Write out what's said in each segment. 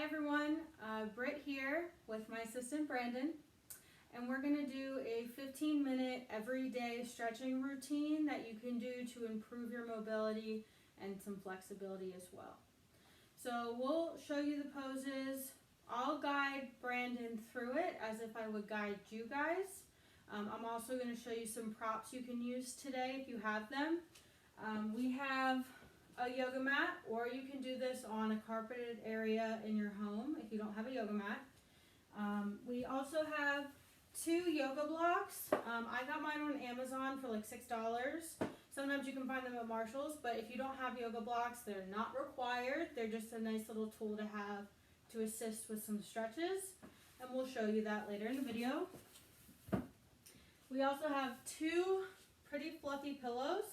everyone, Britt here with my assistant Brandon, and we're going to do a 15-minute everyday stretching routine that you can do to improve your mobility and some flexibility as well. So we'll show you the poses. I'll guide Brandon through it as if I would guide you guys. I'm also going to show you some props you can use today if you have them. We have a yoga mat, or you can do this on a carpeted area in your home if you don't have a yoga mat. We also have 2 yoga blocks. I got mine on Amazon for like $6. Sometimes you can find them at Marshall's, but if you don't have yoga blocks, they're not required. They're just a nice little tool to have to assist with some stretches, and we'll show you that later in the video. We also have 2 pretty fluffy pillows.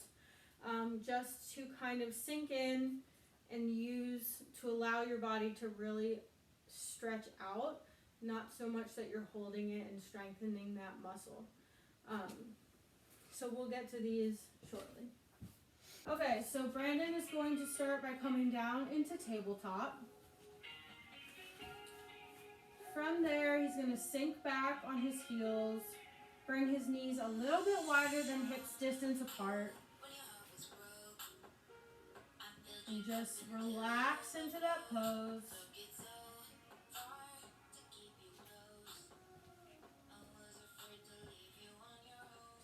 Just to kind of sink in and use to allow your body to really stretch out, not so much that you're holding it and strengthening that muscle. So we'll get to these shortly. Okay, so Brandon is going to start by coming down into tabletop. From there, he's going to sink back on his heels, bring his knees a little bit wider than hips distance apart. And just relax into that pose.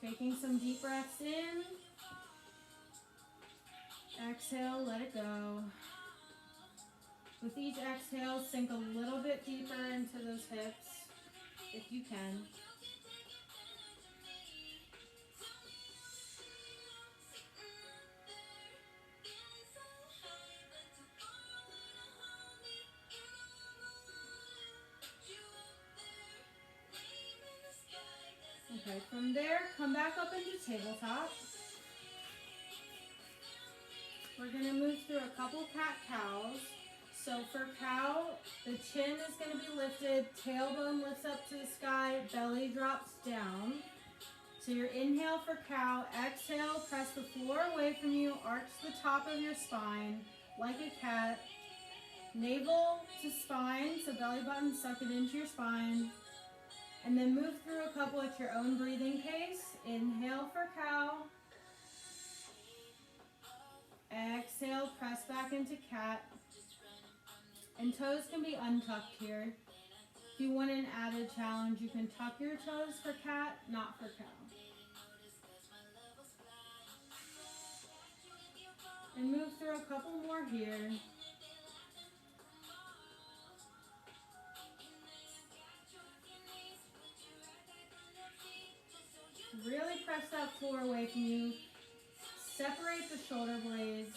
Taking some deep breaths in. Exhale, let it go. With each exhale, sink a little bit deeper into those hips, if you can. Okay, from there, come back up into tabletop. We're going to move through a couple cat-cows. So for cow, the chin is going to be lifted, tailbone lifts up to the sky, belly drops down. So your inhale for cow, exhale, press the floor away from you, arch the top of your spine like a cat. Navel to spine, so belly button, suck it into your spine. And then move through a couple at your own breathing pace. Inhale for cow. Exhale, press back into cat. And toes can be untucked here. If you want an added challenge, you can tuck your toes for cat, not for cow. And move through a couple more here. Really press that floor away from you. Separate the shoulder blades.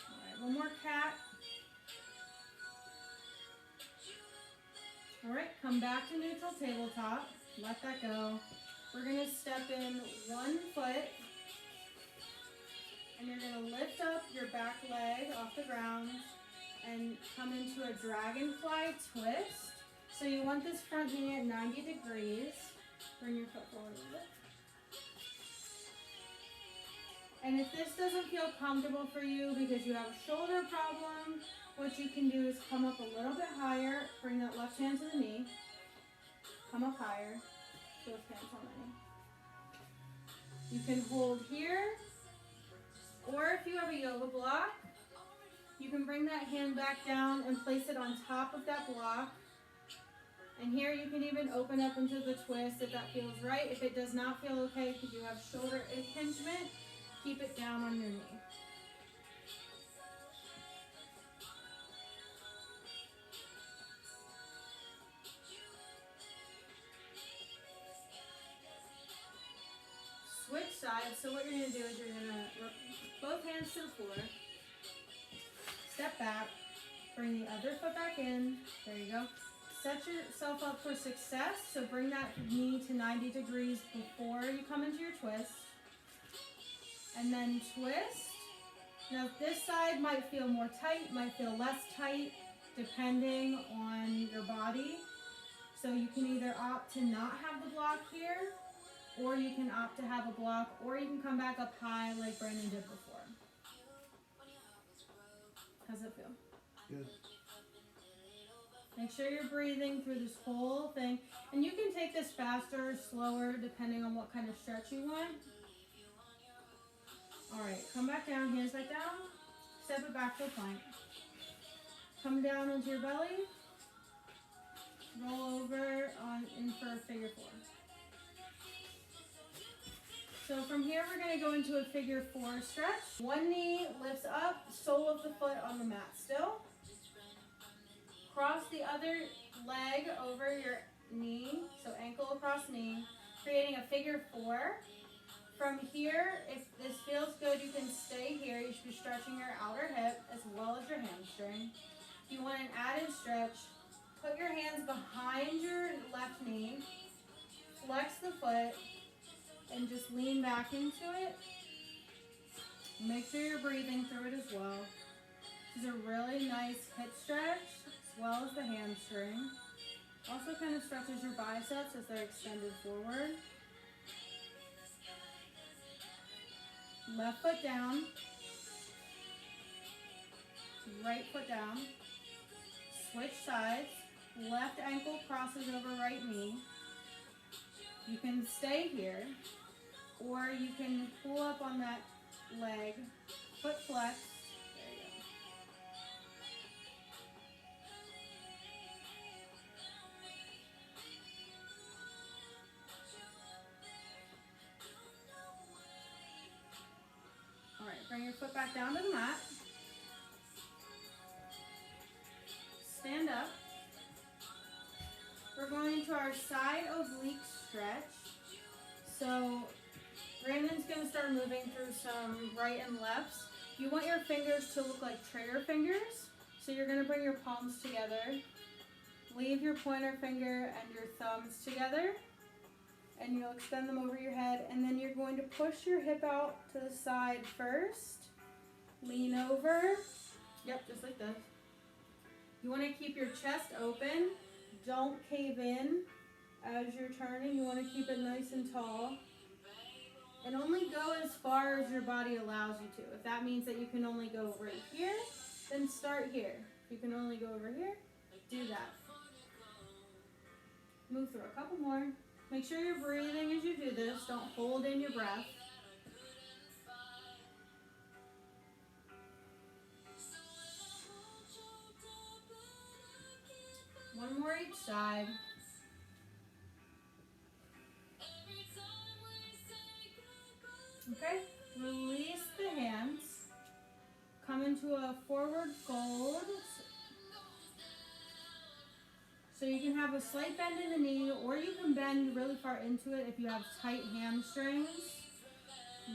All right, one more cat. All right, come back to neutral tabletop. Let that go. We're going to step in one foot, and you're going to lift up your back leg off the ground and come into a dragonfly twist. So you want this front knee at 90 degrees. Bring your foot forward a little bit. And if this doesn't feel comfortable for you because you have a shoulder problem, what you can do is come up a little bit higher. Bring that left hand to the knee. Come up higher. Both hands on the knee. You can hold here. Or if you have a yoga block, you can bring that hand back down and place it on top of that block. And here you can even open up into the twist if that feels right. If it does not feel okay because you have shoulder impingement, keep it down on your knee. Switch sides. So what you're going to do is you're going to both hands to the floor. Step back. Bring the other foot back in. There you go. Set yourself up for success, so bring that knee to 90 degrees before you come into your twist. And then twist. Now this side might feel more tight, might feel less tight, depending on your body. So you can either opt to not have the block here, or you can opt to have a block, or you can come back up high like Brandon did before. feel? Good. Make sure you're breathing through this whole thing. And you can take this faster or slower depending on what kind of stretch you want. Alright, come back down, hands back down. Step it back to a plank. Come down onto your belly. Roll over in for a figure 4. So from here we're going to go into a figure 4 stretch. One knee lifts up, sole of the foot on the mat still. Cross the other leg over your knee, so ankle across knee, creating a figure 4. From here, if this feels good, you can stay here. You should be stretching your outer hip as well as your hamstring. If you want an added stretch, put your hands behind your left knee, flex the foot, and just lean back into it. Make sure you're breathing through it as well. This is a really nice hip stretch as well as the hamstring. Also kind of stretches your biceps as they're extended forward. Left foot down. Right foot down. Switch sides. Left ankle crosses over right knee. You can stay here, or you can pull up on that leg, foot flex. There you go. All right, bring your foot back down to the mat. Stand up. We're going into our side oblique stretch. So Brandon's going to start moving through some right and lefts. You want your fingers to look like trigger fingers. So you're going to bring your palms together. Leave your pointer finger and your thumbs together. And you'll extend them over your head. And then you're going to push your hip out to the side first. Lean over. Yep, just like this. You want to keep your chest open. Don't cave in as you're turning. You want to keep it nice and tall. And only go as far as your body allows you to. If that means that you can only go right here, then start here. If you can only go over here, do that. Move through a couple more. Make sure you're breathing as you do this. Don't hold in your breath. One more each side. Okay, release the hands. Come into a forward fold. So you can have a slight bend in the knee, or you can bend really far into it if you have tight hamstrings.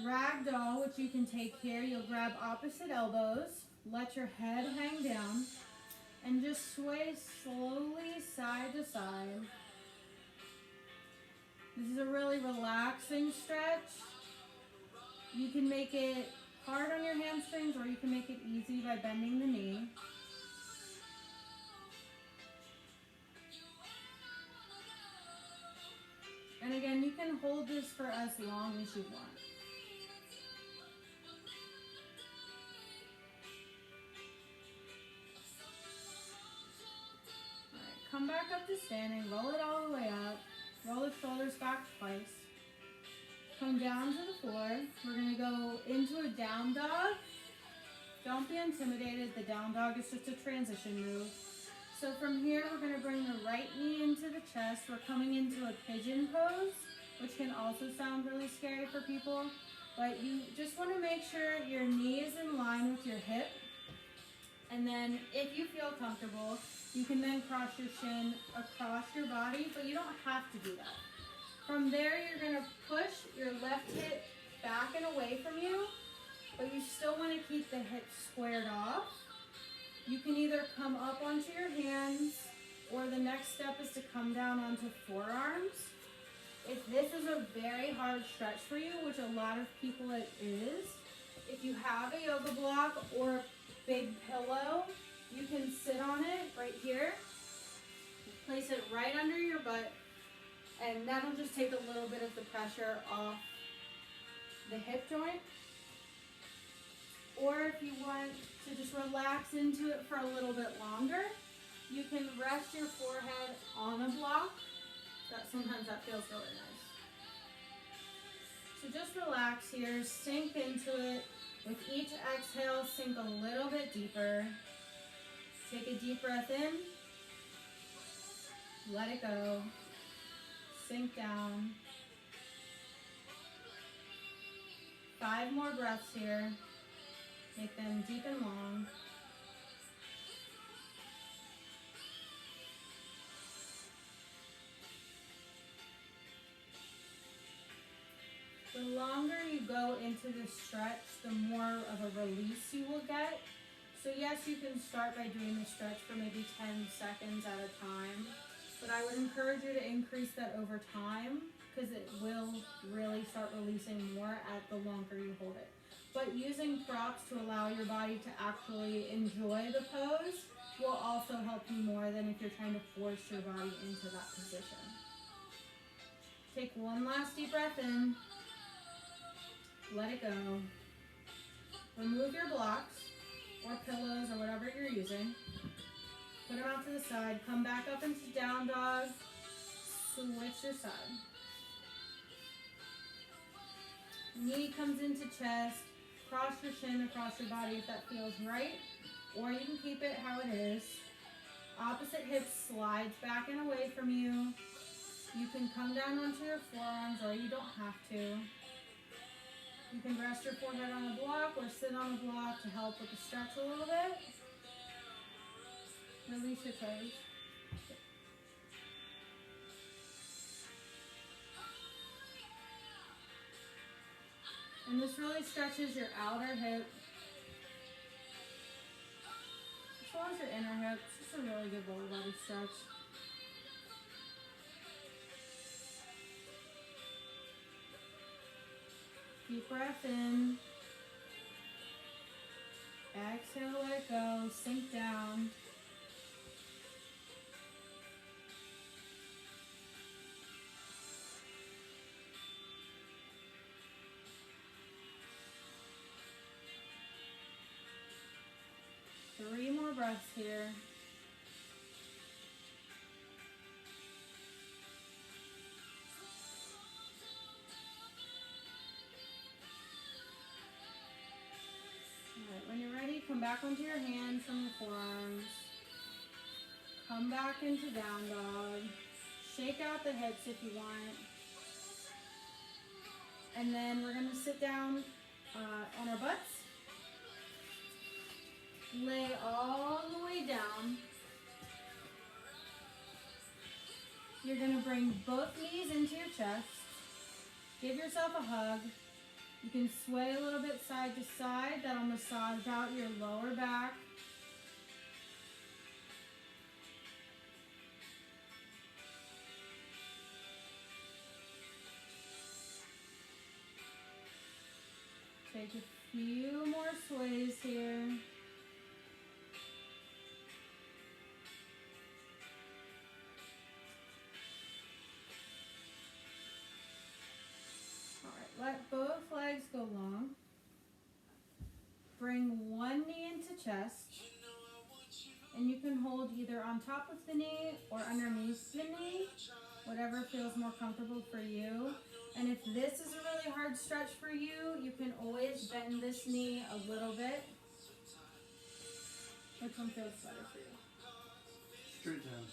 Ragdoll, which you can take here. You'll grab opposite elbows. Let your head hang down. And just sway slowly side to side. This is a really relaxing stretch. You can make it hard on your hamstrings, or you can make it easy by bending the knee. And again, you can hold this for as long as you want. Come back up to standing, roll it all the way up, roll the shoulders back twice, come down to the floor. We're going to go into a down dog. Don't be intimidated, the down dog is just a transition move. So from here, we're going to bring the right knee into the chest. We're coming into a pigeon pose, which can also sound really scary for people, but you just want to make sure your knee is in line with your hip. And then if you feel comfortable, you can then cross your shin across your body, but you don't have to do that. From there, you're going to push your left hip back and away from you, but you still want to keep the hips squared off. You can either come up onto your hands, or the next step is to come down onto forearms. If this is a very hard stretch for you, which a lot of people it is, if you have a yoga block or a big pillow, you can sit on it right here, place it right under your butt, and that'll just take a little bit of the pressure off the hip joint. Or if you want So just relax into it for a little bit longer. You can rest your forehead on a block. Sometimes that feels really nice. So just relax here, sink into it. With each exhale, sink a little bit deeper. Take a deep breath in. Let it go. Sink down. 5 more breaths here. Make them deep and long. The longer you go into the stretch, the more of a release you will get. So yes, you can start by doing the stretch for maybe 10 seconds at a time, but I would encourage you to increase that over time because it will really start releasing more at the longer you hold it. But using props to allow your body to actually enjoy the pose will also help you more than if you're trying to force your body into that position. Take one last deep breath in. Let it go. Remove your blocks or pillows or whatever you're using. Put them out to the side. Come back up into down dog. Switch your side. Knee comes into chest. Cross your shin across your body if that feels right. Or you can keep it how it is. Opposite hip slides back and away from you. You can come down onto your forearms or you don't have to. You can rest your forehead on a block or sit on a block to help with the stretch a little bit. Release your toes. And this really stretches your outer hip as well as your inner hip. It's just a really good lower body stretch. Deep breath in. Exhale, let it go. Sink down. Three more breaths here. When you're ready, come back onto your hands from your forearms. Come back into down dog. Shake out the hips if you want. And then we're going to sit down on our butts. Lay all the way down. You're going to bring both knees into your chest. Give yourself a hug. You can sway a little bit side to side. That'll massage out your lower back. Take a few more sways here. Let both legs go long. Bring one knee into chest. And you can hold either on top of the knee or underneath the knee, whatever feels more comfortable for you. And if this is a really hard stretch for you, you can always bend this knee a little bit. Which one feels better for you? Straight down.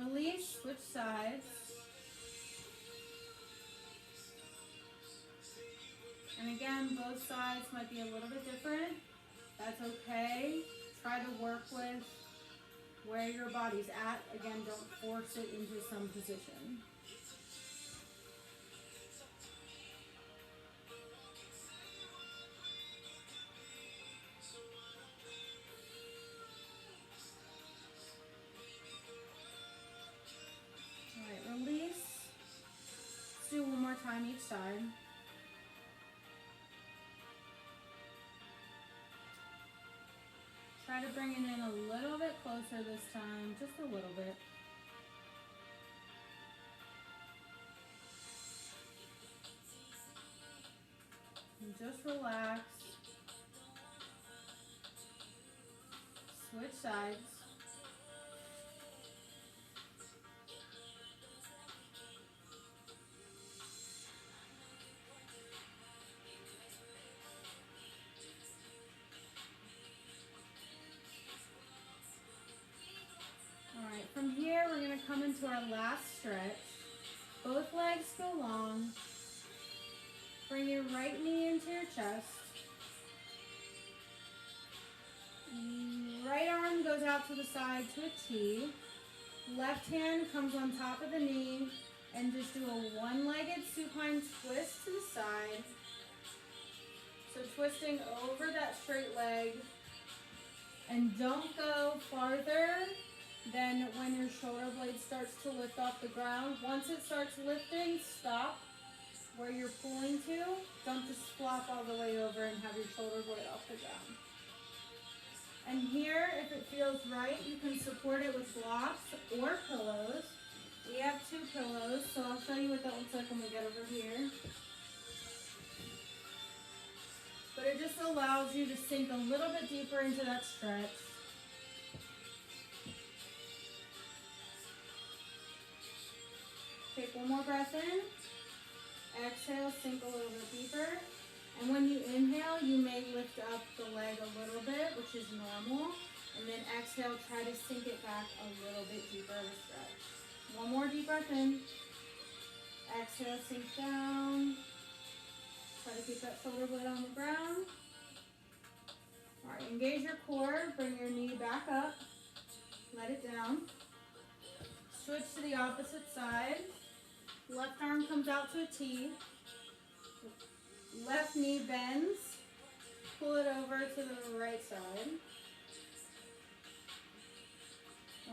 Release, switch sides. And again, both sides might be a little bit different. That's okay. Try to work with where your body's at. Again, don't force it into some position. Release. Let's do one more time each side. Try to bring it in a little bit closer this time, just a little bit. just relax. Switch sides. Alright, from here we're going to come into our last stretch. Both legs go long. Bring your right knee into your chest. Right arm goes out to the side to a T. Left hand comes on top of the knee and just do a one-legged supine twist to the side. So twisting over that straight leg. And don't go farther than when your shoulder blade starts to lift off the ground. Once it starts lifting, stop where you're pulling to. Don't just flop all the way over and have your shoulder blade off the ground. And here, if it feels right, you can support it with blocks or pillows. We have 2 pillows, so I'll show you what that looks like when we get over here. But it just allows you to sink a little bit deeper into that stretch. Take one more breath in. Exhale, sink a little bit deeper. And when you inhale, you may lift up the leg a little bit, which is normal. And then exhale, try to sink it back a little bit deeper in the stretch. One more deep breath in. Exhale, sink down. Try to keep that shoulder blade on the ground. All right, engage your core. Bring your knee back up. Let it down. Switch to the opposite side. Left arm comes out to a T. Left knee bends. Pull it over to the right side.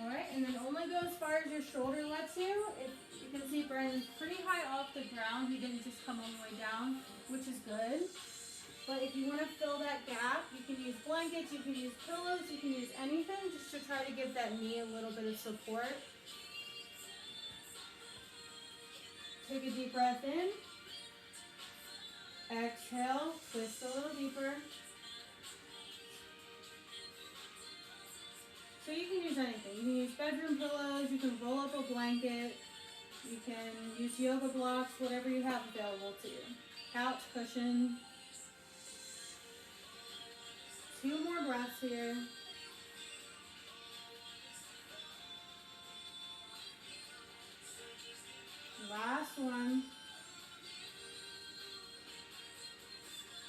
All right, and then only go as far as your shoulder lets you. If you can see Brandon's pretty high off the ground. He didn't just come all the way down, which is good. But if you want to fill that gap, you can use blankets, you can use pillows, you can use anything just to try to give that knee a little bit of support. Take a deep breath in. Exhale, twist a little deeper. So you can use anything. You can use bedroom pillows, you can roll up a blanket, you can use yoga blocks, whatever you have available to you. Couch cushion. 2 more breaths here. Last one.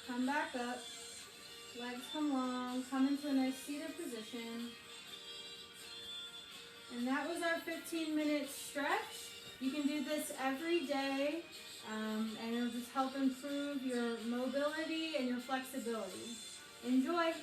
Come back up. Legs come long. Come into a nice seated position. And that was our 15-minute stretch. You can do this every day, and it'll just help improve your mobility and your flexibility. Enjoy!